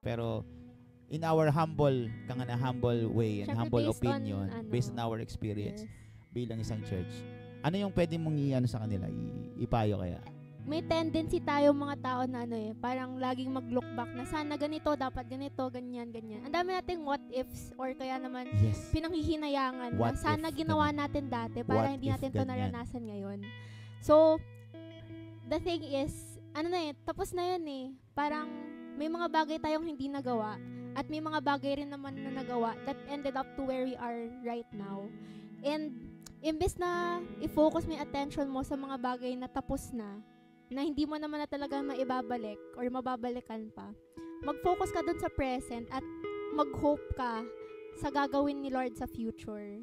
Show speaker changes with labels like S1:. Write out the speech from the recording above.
S1: Pero in our humble way and
S2: Syempre,
S1: humble
S2: based on,
S1: opinion, based on our experience
S2: yes.
S1: bilang isang church, ano yung pwede mong i-ano sa kanila? Ipayo kaya?
S2: May tendency tayo mga tao na parang laging mag-look back na sana ganito, dapat ganito, ganyan, ganyan. Ang dami nating what ifs or kaya naman
S1: Yes.
S2: pinanghihinayangan na
S1: What
S2: sana
S1: if,
S2: ginawa
S1: ganun.
S2: natin dati para
S1: What
S2: hindi
S1: if
S2: natin to
S1: ganyan?
S2: naranasan ngayon. So, the thing is, tapos na yan Parang may mga bagay tayong hindi nagawa at may mga bagay rin naman na nagawa that ended up to where we are right now. And imbes na i-focus mo yung attention mo sa mga bagay na tapos na hindi mo naman na talaga maibabalik or mababalikan pa, mag-focus ka dun sa present at mag-hope ka sa gagawin ni Lord sa future.